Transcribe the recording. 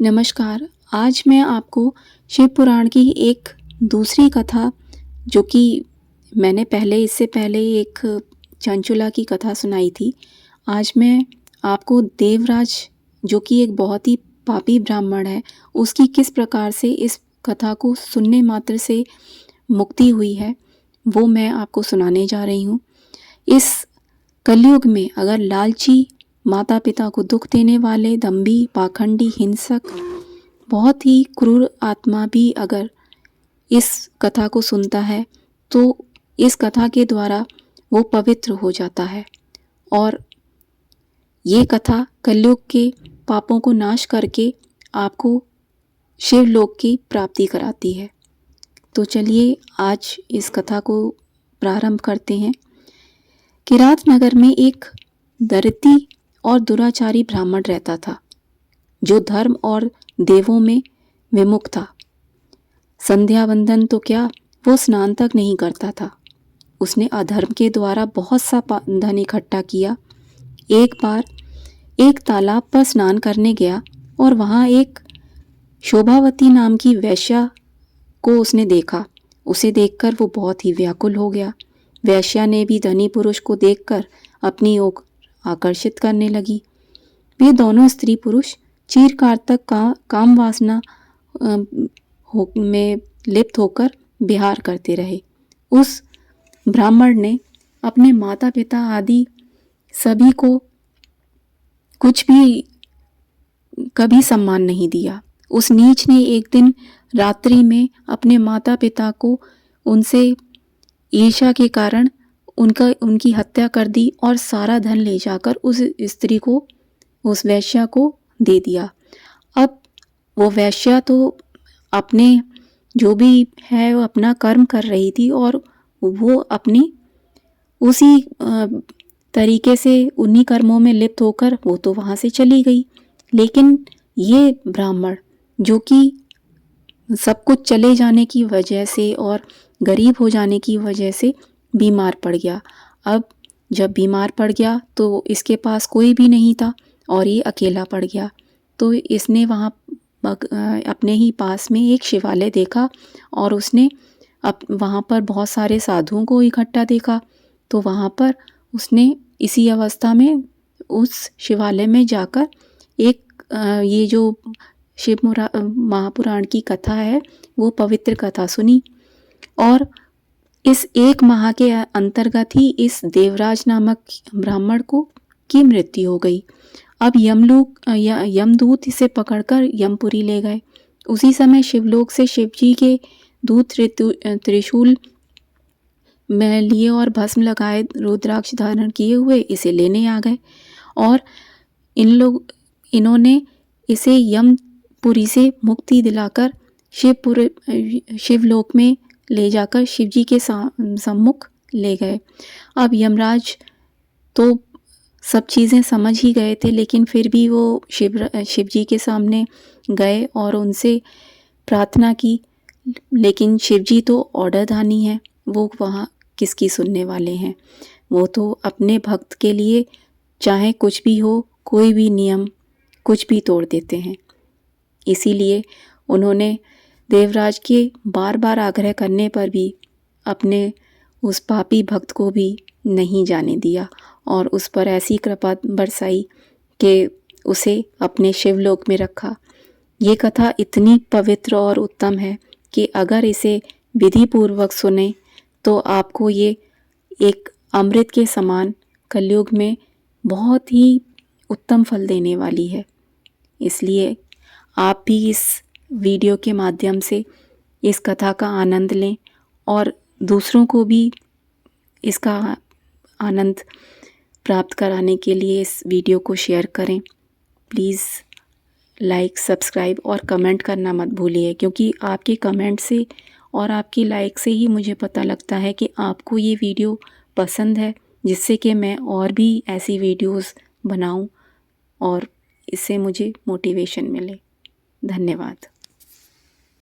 नमस्कार। आज मैं आपको शिव पुराण की एक दूसरी कथा, जो कि मैंने इससे पहले एक चंचुला की कथा सुनाई थी। आज मैं आपको देवराज, जो कि एक बहुत ही पापी ब्राह्मण है, उसकी किस प्रकार से इस कथा को सुनने मात्र से मुक्ति हुई है, वो मैं आपको सुनाने जा रही हूँ। इस कलयुग में अगर लालची, माता पिता को दुख देने वाले, दंभी, पाखंडी, हिंसक, बहुत ही क्रूर आत्मा भी अगर इस कथा को सुनता है तो इस कथा के द्वारा वो पवित्र हो जाता है और ये कथा कलयुग के पापों को नाश करके आपको शिवलोक की प्राप्ति कराती है। तो चलिए आज इस कथा को प्रारंभ करते हैं। किरात नगर में एक दरिद्री और दुराचारी ब्राह्मण रहता था, जो धर्म और देवों में विमुख था। संध्या वंदन तो क्या, वो स्नान तक नहीं करता था। उसने अधर्म के द्वारा बहुत सा धन इकट्ठा किया। एक बार एक तालाब पर स्नान करने गया और वहाँ एक शोभावती नाम की वेश्या को उसने देखा। उसे देखकर वो बहुत ही व्याकुल हो गया। वेश्या ने भी धनी पुरुष को देखकर अपनी ओर आकर्षित करने लगी। वे दोनों स्त्री पुरुष चिरकाल तक काम वासना में लिप्त होकर विहार करते रहे। उस ब्राह्मण ने अपने माता पिता आदि सभी को कुछ भी कभी सम्मान नहीं दिया। उस नीच ने एक दिन रात्रि में अपने माता पिता को उनसे ईर्ष्या के कारण उनकी हत्या कर दी और सारा धन ले जाकर उस स्त्री को, उस वेश्या को दे दिया। अब वो वेश्या तो अपने जो भी है वो अपना कर्म कर रही थी और वो अपनी उसी तरीके से उन्हीं कर्मों में लिप्त होकर वो तो वहाँ से चली गई। लेकिन ये ब्राह्मण, जो कि सब कुछ चले जाने की वजह से और गरीब हो जाने की वजह से बीमार पड़ गया। अब जब बीमार पड़ गया तो इसके पास कोई भी नहीं था और ये अकेला पड़ गया। तो इसने वहाँ अपने ही पास में एक शिवालय देखा और उसने वहाँ पर बहुत सारे साधुओं को इकट्ठा देखा। तो वहाँ पर उसने इसी अवस्था में उस शिवालय में जाकर एक ये जो शिव महापुराण की कथा है वो पवित्र कथा सुनी और इस एक माह के अंतर्गत ही इस देवराज नामक ब्राह्मण की मृत्यु हो गई। अब यमदूत इसे पकड़कर यमपुरी ले गए। उसी समय शिवलोक से शिवजी के दूत त्रिशूल में लिए और भस्म लगाए, रुद्राक्ष धारण किए हुए इसे लेने आ गए और इन्होंने इसे यमपुरी से मुक्ति दिलाकर शिवलोक में ले जाकर शिवजी के सम्मुख ले गए। अब यमराज तो सब चीज़ें समझ ही गए थे, लेकिन फिर भी वो शिवजी के सामने गए और उनसे प्रार्थना की। लेकिन शिवजी तो ऑर्डरधानी है, वो वहाँ किसकी सुनने वाले हैं। वो तो अपने भक्त के लिए चाहे कुछ भी हो, कोई भी नियम कुछ भी तोड़ देते हैं। इसीलिए उन्होंने देवराज के बार बार आग्रह करने पर भी अपने उस पापी भक्त को भी नहीं जाने दिया और उस पर ऐसी कृपा बरसाई कि उसे अपने शिवलोक में रखा। ये कथा इतनी पवित्र और उत्तम है कि अगर इसे विधि पूर्वक सुने तो आपको ये एक अमृत के समान कलयुग में बहुत ही उत्तम फल देने वाली है। इसलिए आप भी इस वीडियो के माध्यम से इस कथा का आनंद लें और दूसरों को भी इसका आनंद प्राप्त कराने के लिए इस वीडियो को शेयर करें। प्लीज़ लाइक, सब्सक्राइब और कमेंट करना मत भूलिए, क्योंकि आपके कमेंट से और आपकी लाइक से ही मुझे पता लगता है कि आपको ये वीडियो पसंद है, जिससे कि मैं और भी ऐसी वीडियोस बनाऊं और इससे मुझे मोटिवेशन मिले। धन्यवाद।